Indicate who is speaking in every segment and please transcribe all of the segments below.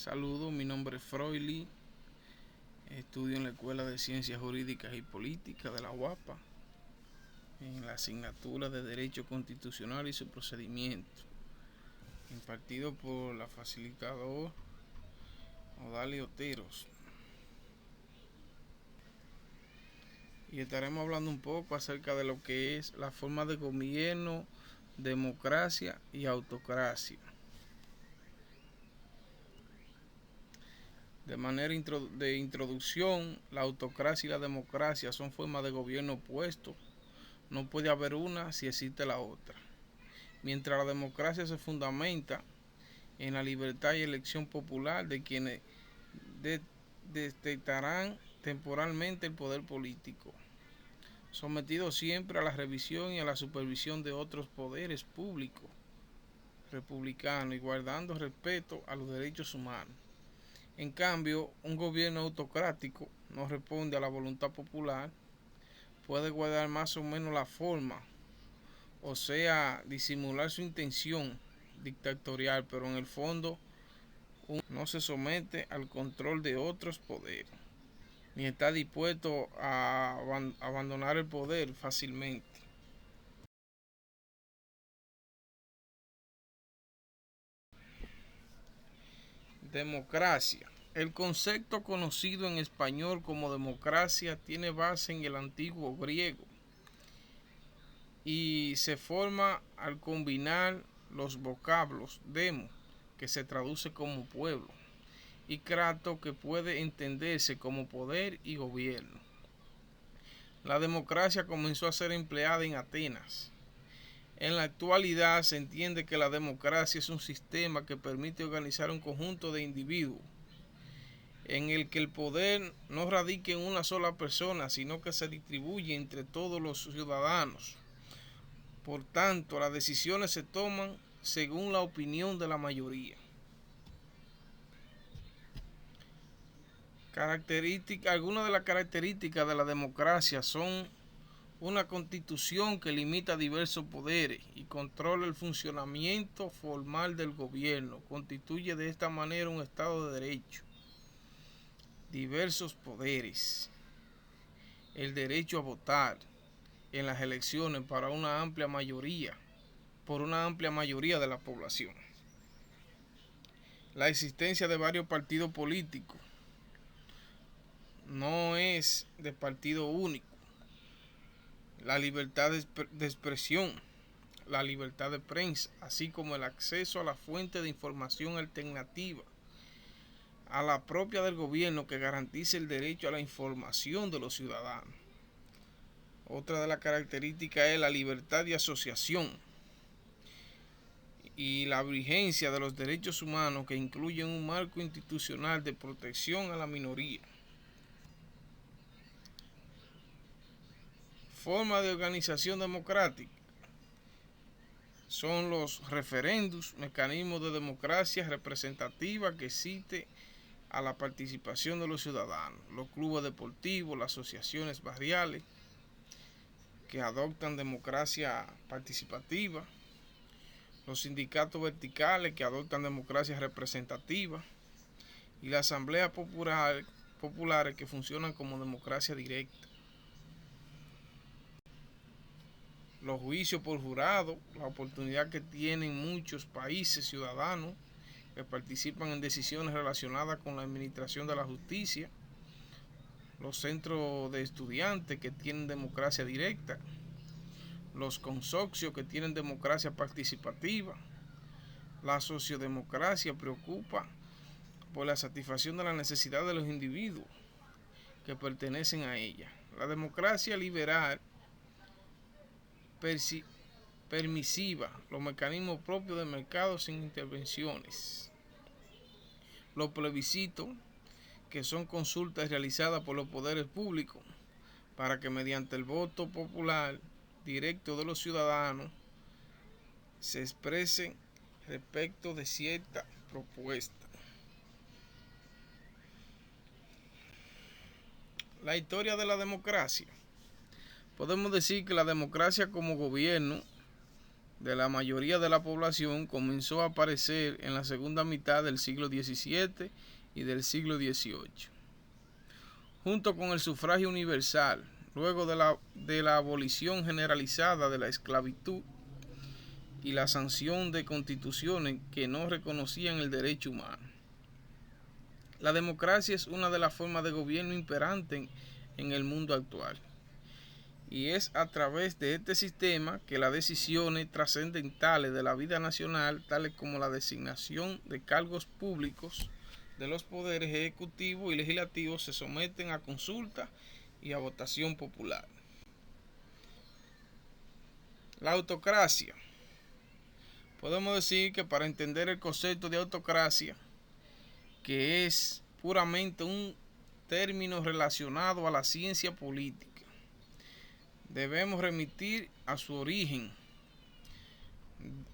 Speaker 1: Saludos, mi nombre es Froily, estudio en la Escuela de Ciencias Jurídicas y Políticas de la UAPA, en la asignatura de Derecho Constitucional y su procedimiento, impartido por la facilitadora Odalia Oteros. Y estaremos hablando un poco acerca de lo que es la forma de gobierno, democracia y autocracia. De manera de introducción, la autocracia y la democracia son formas de gobierno opuestos. No puede haber una si existe la otra. Mientras la democracia se fundamenta en la libertad y elección popular de quienes detentarán temporalmente el poder político, sometido siempre a la revisión y a la supervisión de otros poderes públicos republicanos y guardando respeto a los derechos humanos. En cambio, un gobierno autocrático no responde a la voluntad popular, puede guardar más o menos la forma, o sea, disimular su intención dictatorial, pero en el fondo no se somete al control de otros poderes, ni está dispuesto a abandonar el poder fácilmente. Democracia. El concepto conocido en español como democracia tiene base en el antiguo griego y se forma al combinar los vocablos demo, que se traduce como pueblo, y kratos, que puede entenderse como poder y gobierno. La democracia comenzó a ser empleada en Atenas. En la actualidad se entiende que la democracia es un sistema que permite organizar un conjunto de individuos en el que el poder no radica en una sola persona, sino que se distribuye entre todos los ciudadanos. Por tanto, las decisiones se toman según la opinión de la mayoría. Algunas de las características de la democracia son una constitución que limita diversos poderes y controla el funcionamiento formal del gobierno. Constituye de esta manera un Estado de Derecho. Diversos poderes. El derecho a votar en las elecciones por una amplia mayoría de la población. La existencia de varios partidos políticos. No es de partido único. La libertad de expresión, la libertad de prensa, así como el acceso a la fuente de información alternativa a la propia del gobierno, que garantice el derecho a la información de los ciudadanos. Otra de las características es la libertad de asociación y la vigencia de los derechos humanos, que incluyen un marco institucional de protección a la minoría. Forma de organización democrática son los referendos, mecanismos de democracia representativa que existe a la participación de los ciudadanos, los clubes deportivos, las asociaciones barriales que adoptan democracia participativa, los sindicatos verticales que adoptan democracia representativa y las asambleas populares que funcionan como democracia directa. Los juicios por jurado, la oportunidad que tienen muchos países ciudadanos que participan en decisiones relacionadas con la administración de la justicia, los centros de estudiantes que tienen democracia directa, los consorcios que tienen democracia participativa. La sociodemocracia preocupa por la satisfacción de las necesidades de los individuos que pertenecen a ella. La democracia liberal permisiva, los mecanismos propios del mercado sin intervenciones. Los plebiscitos, que son consultas realizadas por los poderes públicos para que mediante el voto popular directo de los ciudadanos se expresen respecto de cierta propuesta. La historia de la democracia. Podemos decir que la democracia como gobierno de la mayoría de la población comenzó a aparecer en la segunda mitad del siglo XVII y del siglo XVIII. Junto con el sufragio universal, luego de la abolición generalizada de la esclavitud y la sanción de constituciones que no reconocían el derecho humano. La democracia es una de las formas de gobierno imperantes en el mundo actual. Y es a través de este sistema que las decisiones trascendentales de la vida nacional, tales como la designación de cargos públicos de los poderes ejecutivo y legislativo, se someten a consulta y a votación popular. La autocracia. Podemos decir que para entender el concepto de autocracia, que es puramente un término relacionado a la ciencia política, debemos remitir a su origen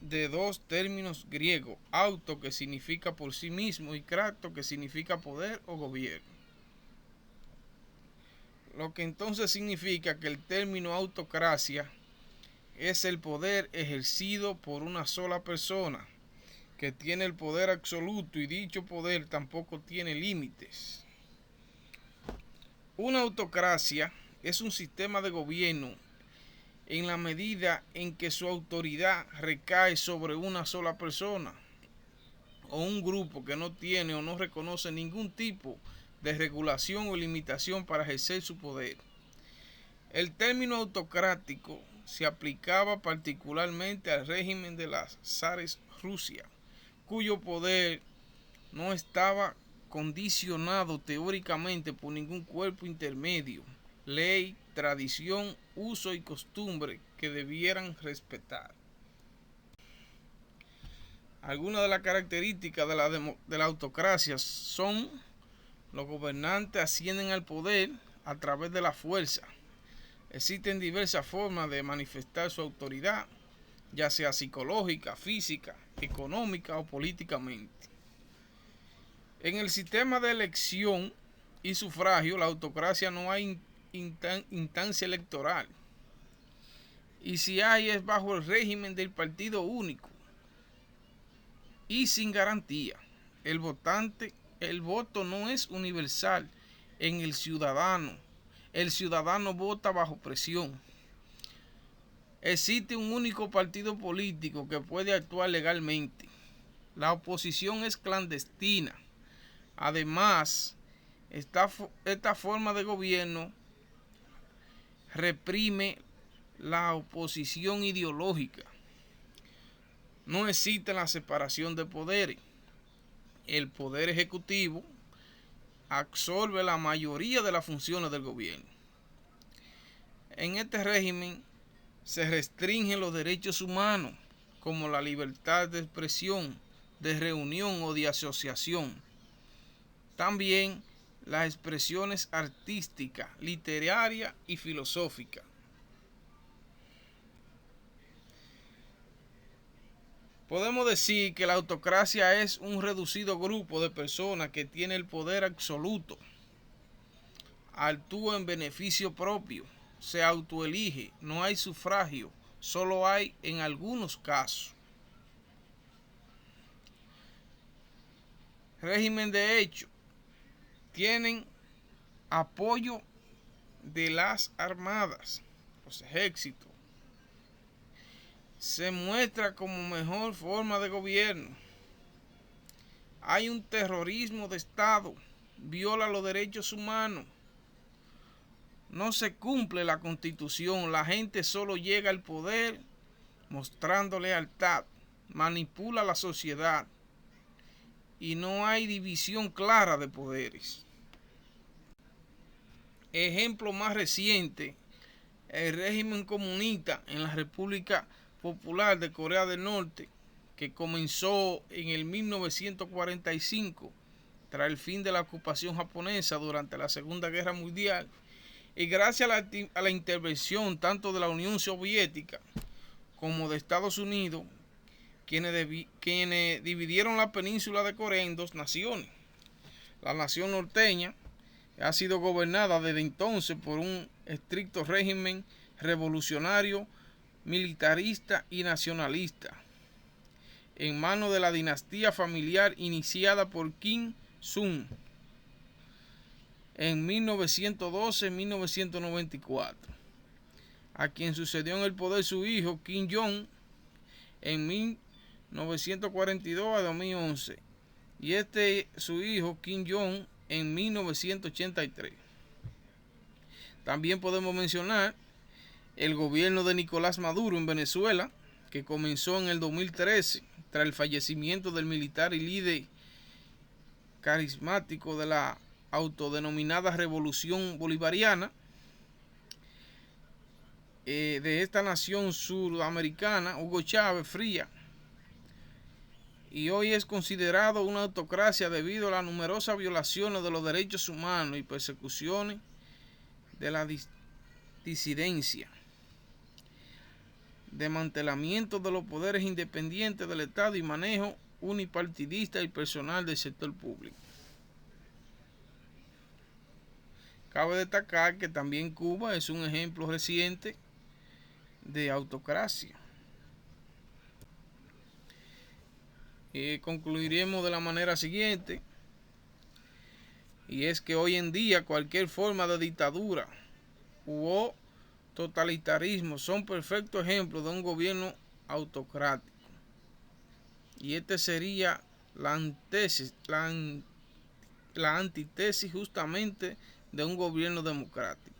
Speaker 1: de dos términos griegos: auto, que significa por sí mismo, y kratos, que significa poder o gobierno. Lo que entonces significa que el término autocracia es el poder ejercido por una sola persona, que tiene el poder absoluto, y dicho poder tampoco tiene límites. Una autocracia es un sistema de gobierno en la medida en que su autoridad recae sobre una sola persona o un grupo que no tiene o no reconoce ningún tipo de regulación o limitación para ejercer su poder. El término autocrático se aplicaba particularmente al régimen de las zares Rusia, cuyo poder no estaba condicionado teóricamente por ningún cuerpo intermedio, ley, tradición, uso y costumbre que debieran respetar. Algunas de las características de la autocracia son: los gobernantes ascienden al poder a través de la fuerza. Existen diversas formas de manifestar su autoridad, ya sea psicológica, física, económica o políticamente. En el sistema de elección y sufragio, la autocracia no hay instancia electoral, y si hay, es bajo el régimen del partido único y sin garantía. El voto no es universal en el ciudadano vota bajo presión. Existe un único partido político que puede actuar legalmente. La oposición es clandestina. Además, esta forma de gobierno reprime la oposición ideológica. No existe la separación de poderes. El poder ejecutivo absorbe la mayoría de las funciones del gobierno. En este régimen se restringen los derechos humanos, como la libertad de expresión, de reunión o de asociación. También las expresiones artísticas, literarias y filosóficas. Podemos decir que la autocracia es un reducido grupo de personas que tiene el poder absoluto, actúa en beneficio propio, se autoelige, no hay sufragio, solo hay en algunos casos. Régimen de hecho: tienen apoyo de las armadas, los ejércitos. Se muestra como mejor forma de gobierno. Hay un terrorismo de Estado, viola los derechos humanos. No se cumple la Constitución, la gente solo llega al poder mostrando lealtad, manipula la sociedad y no hay división clara de poderes. Ejemplo más reciente: el régimen comunista en la República Popular de Corea del Norte, que comenzó en el 1945 tras el fin de la ocupación japonesa durante la Segunda Guerra Mundial, y gracias a la intervención tanto de la Unión Soviética como de Estados Unidos, quienes dividieron la península de Corea en dos naciones. La nación norteña ha sido gobernada desde entonces por un estricto régimen revolucionario militarista y nacionalista, en manos de la dinastía familiar iniciada por Kim Il-sung en 1912-1994, a quien sucedió en el poder su hijo Kim Jong en 1942 a 2011 y su hijo Kim Jong en 1983. También podemos mencionar el gobierno de Nicolás Maduro en Venezuela, que comenzó en el 2013 tras el fallecimiento del militar y líder carismático de la autodenominada Revolución Bolivariana de esta nación sudamericana, Hugo Chávez Frías, y hoy es considerado una autocracia debido a las numerosas violaciones de los derechos humanos y persecuciones de la disidencia, desmantelamiento de los poderes independientes del Estado y manejo unipartidista y personal del sector público. Cabe destacar que también Cuba es un ejemplo reciente de autocracia. Concluiremos de la manera siguiente, y es que hoy en día cualquier forma de dictadura u totalitarismo son perfectos ejemplos de un gobierno autocrático, y este sería la antítesis justamente de un gobierno democrático.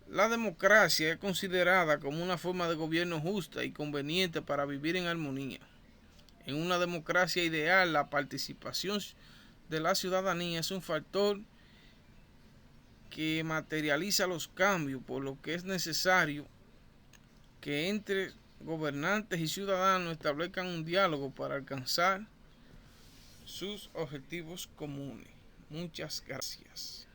Speaker 1: La democracia es considerada como una forma de gobierno justa y conveniente para vivir en armonía. En una democracia ideal, la participación de la ciudadanía es un factor que materializa los cambios, por lo que es necesario que entre gobernantes y ciudadanos establezcan un diálogo para alcanzar sus objetivos comunes. Muchas gracias.